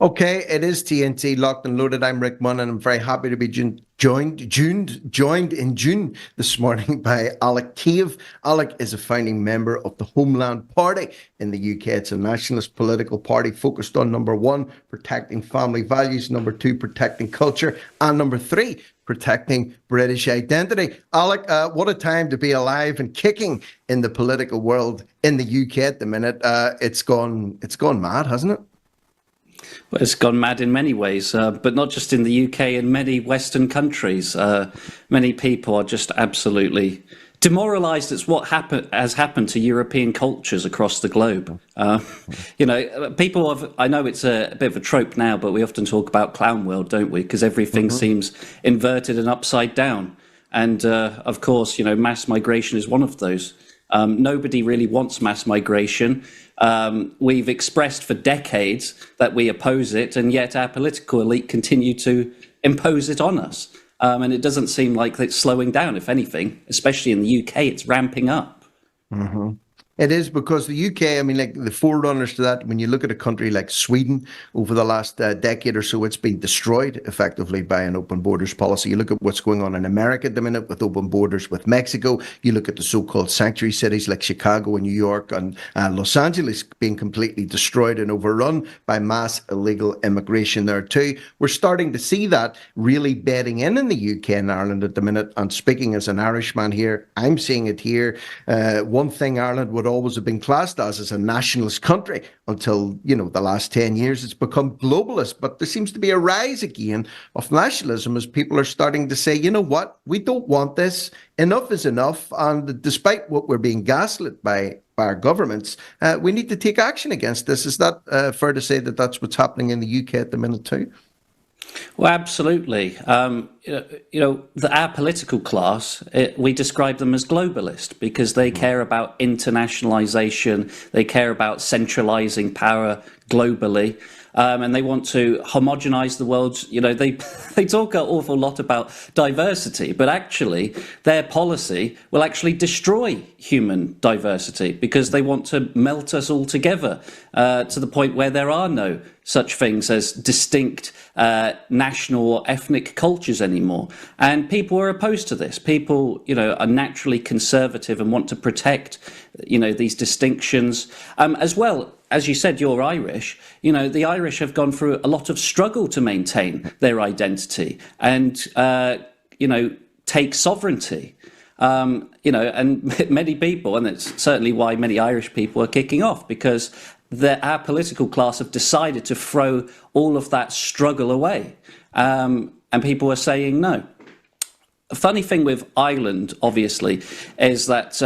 Okay, it is TNT Locked and Loaded. I'm Rick Munn, and I'm very happy to be joined in June this morning by Alec. Alec is a founding member of the Homeland Party in the UK. It's a nationalist political party focused on, number one, protecting family values, number two, protecting culture, and number three, protecting British identity. Alec, what a time to be alive and kicking in the political world in the UK at the minute. It's gone mad, hasn't it? Well, it's gone mad in many ways, but not just in the UK, in many Western countries. Many people are just absolutely demoralised at what has happened to European cultures across the globe. People have, I know it's a bit of a trope now, but we often talk about clown world, don't we? Because everything seems inverted and upside down. And of course, mass migration is one of those. Nobody really wants mass migration. We've expressed for decades that we oppose it, and yet our political elite continue to impose it on us. And it doesn't seem like it's slowing down. If anything, especially in the UK, it's ramping up. Mm-hmm. It is, because the UK, I mean, like the forerunners to that, when you look at a country like Sweden, over the last decade or so, it's been destroyed effectively by an open borders policy. You look at what's going on in America at the minute with open borders with Mexico. You look at the so-called sanctuary cities like Chicago and New York and Los Angeles being completely destroyed and overrun by mass illegal immigration there too. We're starting to see that really bedding in the UK and Ireland at the minute. And speaking as an Irishman here, I'm seeing it here. One thing Ireland would always have been classed as a nationalist country until, the last 10 years, it's become globalist. But there seems to be a rise again of nationalism as people are starting to say, you know what, we don't want this. Enough is enough. And despite what we're being gaslit by our governments, we need to take action against this. Is that fair to say that that's what's happening in the UK at the minute too? Well, absolutely. Our political class, we describe them as globalist because they care about internationalization, they care about centralizing power globally, and they want to homogenize the world. They talk an awful lot about diversity, but actually their policy will actually destroy human diversity because they want to melt us all together to the point where there are no such things as distinct national or ethnic cultures anymore. And people are opposed to this. People, are naturally conservative and want to protect, these distinctions. As well, as you said, you're Irish. The Irish have gone through a lot of struggle to maintain their identity and, take sovereignty. And many people, and it's certainly why many Irish people are kicking off, because our political class have decided to throw all of that struggle away. And people are saying no. A funny thing with Ireland, obviously, is that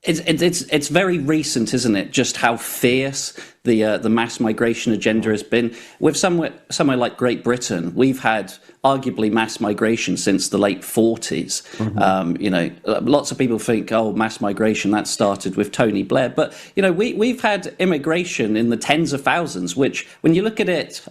it's very recent, isn't it? Just how fierce the mass migration agenda has been. With somewhere like Great Britain, we've had arguably mass migration since the late 40s. Mm-hmm. Lots of people think, mass migration, that started with Tony Blair. But, we've had immigration in the tens of thousands, which when you look at it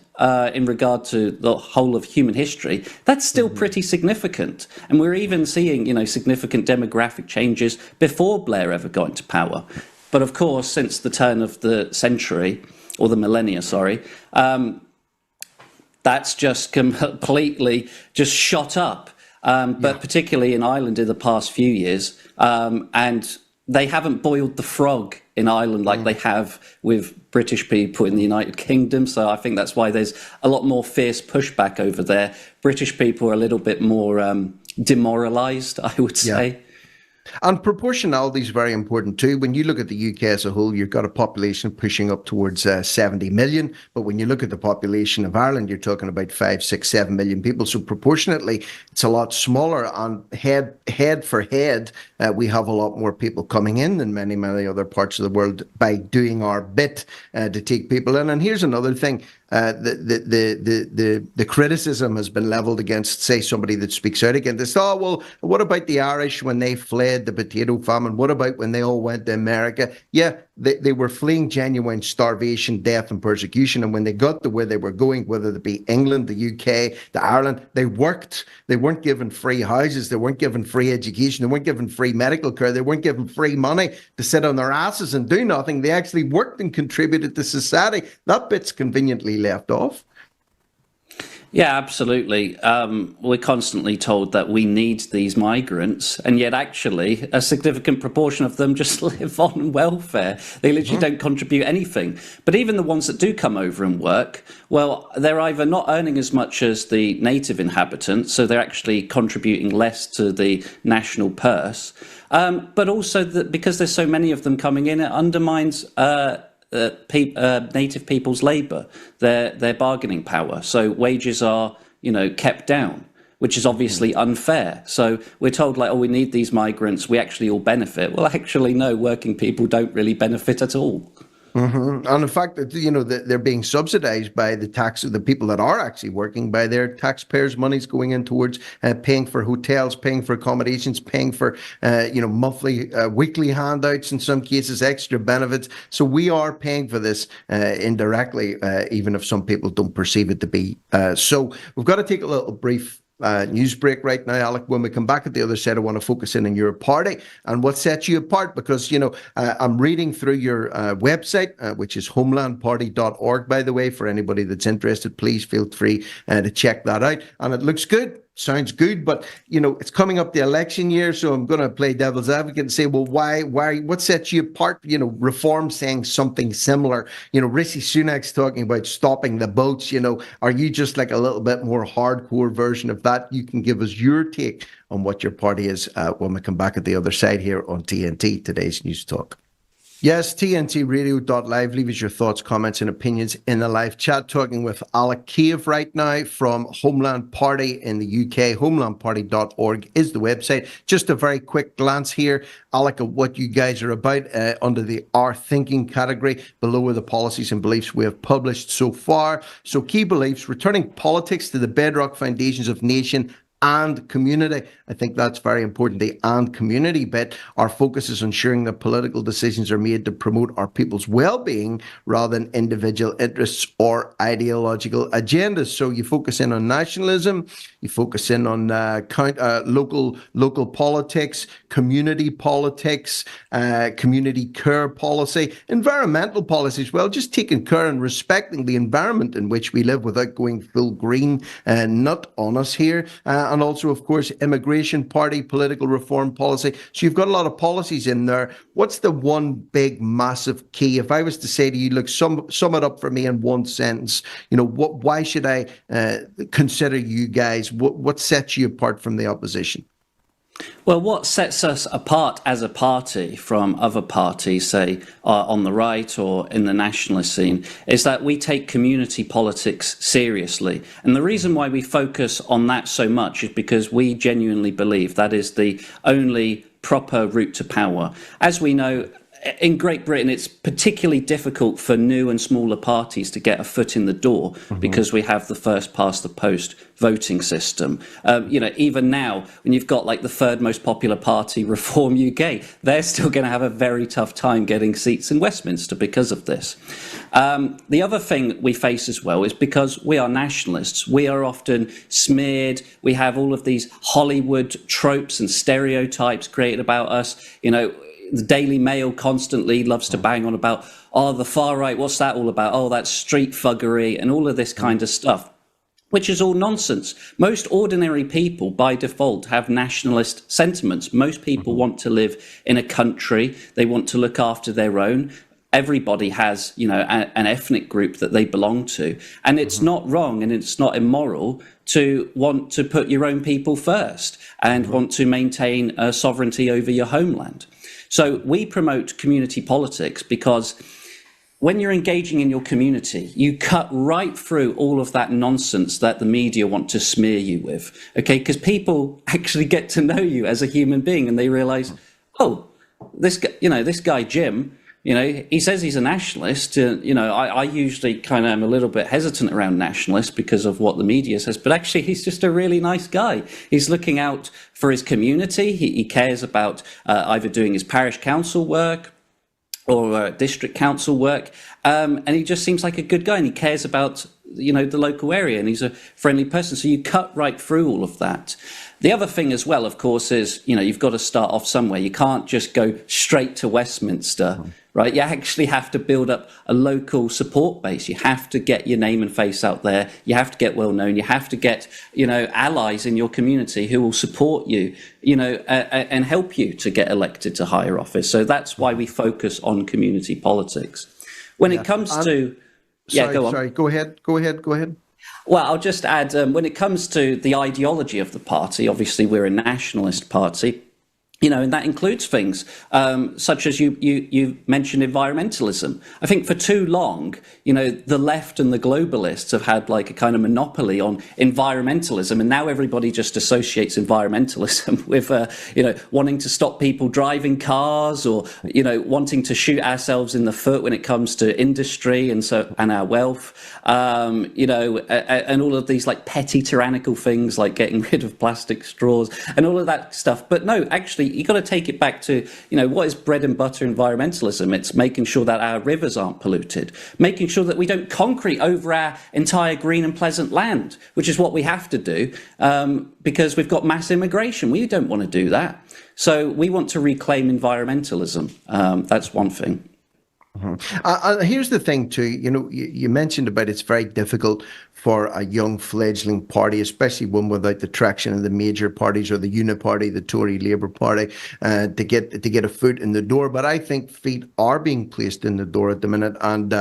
in regard to the whole of human history, that's still pretty significant. And we're even seeing, significant demographic changes before Blair ever got into power. But of course, since the turn of the century, or the millennia, sorry, that's just completely just shot up. But particularly in Ireland in the past few years, and they haven't boiled the frog in Ireland like they have with British people in the United Kingdom. So I think that's why there's a lot more fierce pushback over there. British people are a little bit more demoralised, I would say. Yeah. And proportionality is very important too. When you look at the UK as a whole, you've got a population pushing up towards 70 million. But when you look at the population of Ireland, you're talking about 5, 6, 7 million people. So proportionately, it's a lot smaller. And head for head, we have a lot more people coming in than many other parts of the world by doing our bit to take people in. And here's another thing. The criticism has been leveled against, say, somebody that speaks out against this. What about the Irish when they fled the potato famine? What about when they all went to America? Yeah, they were fleeing genuine starvation, death, and persecution. And when they got to where they were going, whether it be England, the UK, the Ireland, they worked. They weren't given free houses. They weren't given free education. They weren't given free medical care. They weren't given free money to sit on their asses and do nothing. They actually worked and contributed to society. That bit's conveniently left off. Yeah, absolutely. We're constantly told that we need these migrants, and yet actually a significant proportion of them just live on welfare. They literally don't contribute anything. But even the ones that do come over and work, well, they're either not earning as much as the native inhabitants, so they're actually contributing less to the national purse. But also that because there's so many of them coming in, it undermines native people's labour, their bargaining power. So wages are, kept down, which is obviously unfair. So we're told like, oh, we need these migrants. We actually all benefit. Well, actually, no, working people don't really benefit at all. And in fact, that they're being subsidized by the people that are actually working, by their taxpayers' money's going in towards paying for hotels, paying for accommodations, paying for monthly, weekly handouts, in some cases extra benefits. So we are paying for this indirectly, even if some people don't perceive it to be. So we've got to take a little brief news break right now, Alec. When we come back at the other side, I want to focus in on your party and what sets you apart, because I'm reading through your website, which is homelandparty.org, by the way. For anybody that's interested, please feel free to check that out, and it looks good. Sounds good, but it's coming up the election year, so I'm going to play devil's advocate and say, well, why, what sets you apart? Reform saying something similar. Rishi Sunak's talking about stopping the boats. Are you just like a little bit more hardcore version of that? You can give us your take on what your party is when we come back at the other side here on TNT, today's News Talk. Yes, TNTRadio.live. Leave us your thoughts, comments, and opinions in the live chat. Talking with Alec Cave right now from Homeland Party in the UK. Homelandparty.org is the website. Just a very quick glance here, Alec, of what you guys are about under the Our Thinking category. Below are the policies and beliefs we have published so far. So key beliefs: returning politics to the bedrock foundations of nation and community. I think that's very important, the and community bit. Our focus is ensuring that political decisions are made to promote our people's well-being rather than individual interests or ideological agendas. So you focus in on nationalism, you focus in on local politics, community politics, community care policy, environmental policy as well, just taking care and respecting the environment in which we live without going full green nut on us here. And also, of course, immigration party, political reform policy. So you've got a lot of policies in there. What's the one big, massive key? If I was to say to you, look, sum it up for me in one sentence, why should I consider you guys? What sets you apart from the opposition? Well, what sets us apart as a party from other parties, say, on the right or in the nationalist scene, is that we take community politics seriously. And the reason why we focus on that so much is because we genuinely believe that is the only proper route to power. As we know, in Great Britain, it's particularly difficult for new and smaller parties to get a foot in the door because we have the first past the post voting system. Even now, when you've got like the third most popular party, Reform UK, they're still going to have a very tough time getting seats in Westminster because of this. The other thing we face as well is because we are nationalists, we are often smeared. We have all of these Hollywood tropes and stereotypes created about us. The Daily Mail constantly loves to bang on about, the far right, what's that all about? Oh, that's street thuggery and all of this kind of stuff, which is all nonsense. Most ordinary people by default have nationalist sentiments. Most people want to live in a country. They want to look after their own. Everybody has, an ethnic group that they belong to. And it's not wrong and it's not immoral to want to put your own people first and want to maintain sovereignty over your homeland. So we promote community politics because when you're engaging in your community, you cut right through all of that nonsense that the media want to smear you with, okay? Because people actually get to know you as a human being and they realize, this guy, Jim, he says he's a nationalist. I usually kind of am a little bit hesitant around nationalists because of what the media says, but actually he's just a really nice guy. He's looking out for his community. He cares about either doing his parish council work or district council work, and he just seems like a good guy, and he cares about the local area, and he's a friendly person. So you cut right through all of that. The other thing as well, of course, is you've got to start off somewhere. You can't just go straight to Westminster, right? You actually have to build up a local support base. You have to get your name and face out there. You have to get well known. You have to get allies in your community who will support you, and help you to get elected to higher office. So that's why we focus on community politics. When it comes to go on. Sorry, go ahead. Well, I'll just add, when it comes to the ideology of the party, obviously we're a nationalist party, and that includes things such as you mentioned environmentalism. I think for too long, the left and the globalists have had like a kind of monopoly on environmentalism, and now everybody just associates environmentalism with wanting to stop people driving cars, or wanting to shoot ourselves in the foot when it comes to industry and our wealth, and all of these like petty tyrannical things like getting rid of plastic straws and all of that stuff. But no, actually, you've got to take it back to, what is bread and butter environmentalism? It's making sure that our rivers aren't polluted, making sure that we don't concrete over our entire green and pleasant land, which is what we have to do, because we've got mass immigration. We don't want to do that. So we want to reclaim environmentalism. That's one thing. Here's the thing too, you mentioned about it's very difficult for a young fledgling party, especially one without the traction of the major parties or the Uniparty, the Tory Labour Party, to get a foot in the door. But I think feet are being placed in the door at the minute. And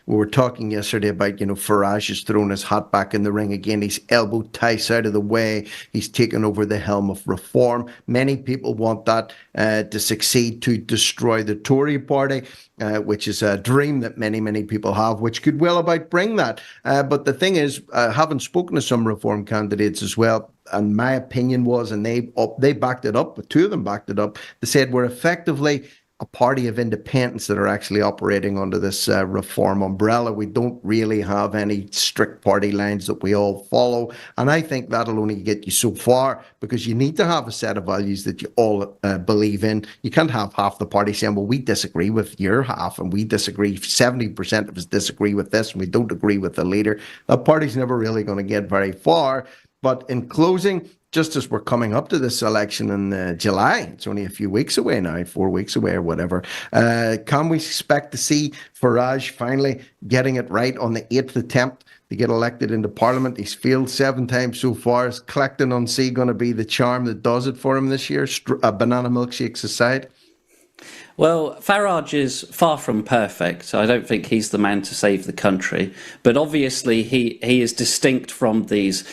we were talking yesterday about, Farage has thrown his hat back in the ring again. He's elbowed Tice out of the way. He's taken over the helm of reform. Many people want that to succeed, to destroy the Tory party, which is a dream that many, many people have, which could well about bring that. But the thing is, having spoken to some reform candidates as well, and my opinion was, and they backed it up, but two of them backed it up, they said we're effectively a party of independents that are actually operating under this reform umbrella. We don't really have any strict party lines that we all follow. And I think that'll only get you so far, because you need to have a set of values that you all believe in. You can't have half the party saying, well, we disagree with your half, and we disagree, 70% of us disagree with this, and we don't agree with the leader. That party's never really going to get very far. But in closing, just as we're coming up to this election in July, it's only a few weeks away now, 4 weeks away or whatever, can we expect to see Farage finally getting it right on the 8th attempt to get elected into Parliament? He's failed 7 times so far. Is Clacton-on-Sea going to be the charm that does it for him this year, banana milkshakes aside? Well, Farage is far from perfect. I don't think he's the man to save the country. But obviously, he is distinct from these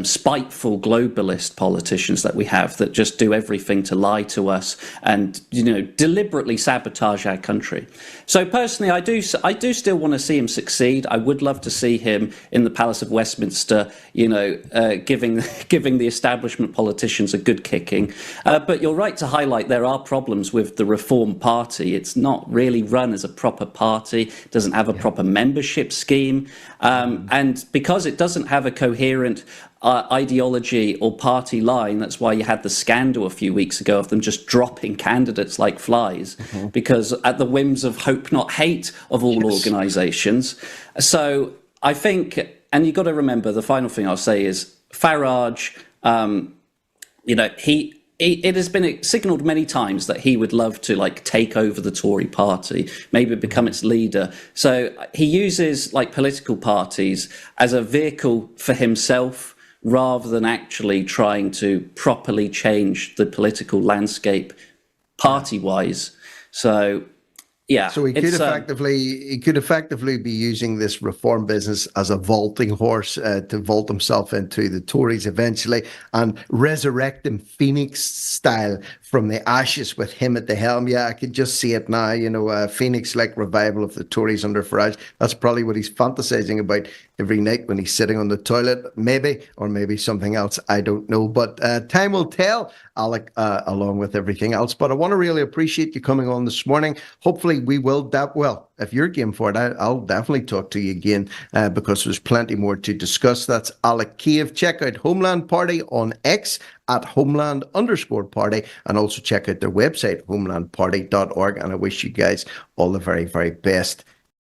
spiteful globalist politicians that we have that just do everything to lie to us and deliberately sabotage our country. So personally, I do still want to see him succeed. I would love to see him in the Palace of Westminster, giving the establishment politicians a good kicking. But you're right to highlight there are problems with the Reform Party. It's not really run as a proper party, doesn't have a proper membership scheme, and because it doesn't have a coherent ideology or party line, that's why you had the scandal a few weeks ago of them just dropping candidates like flies, because at the whims of hope not hate of all organisations. So I think, and you've got to remember, the final thing I'll say is Farage, it has been signalled many times that he would love to take over the Tory party, maybe become its leader. So he uses political parties as a vehicle for himself, rather than actually trying to properly change the political landscape party-wise. So yeah. So he could effectively be using this reform business as a vaulting horse to vault himself into the Tories eventually and resurrect him Phoenix style from the ashes with him at the helm. Yeah, I could just see it now, Phoenix-like revival of the Tories under Farage. That's probably what he's fantasizing about every night when he's sitting on the toilet, maybe, or maybe something else. I don't know. But time will tell, Alec, along with everything else. But I want to really appreciate you coming on this morning. Hopefully we will if you're game for it, I'll definitely talk to you again because there's plenty more to discuss. That's Alec Cave. Check out Homeland Party on X at Homeland_Party, and also check out their website, homelandparty.org. And I wish you guys all the very, very best.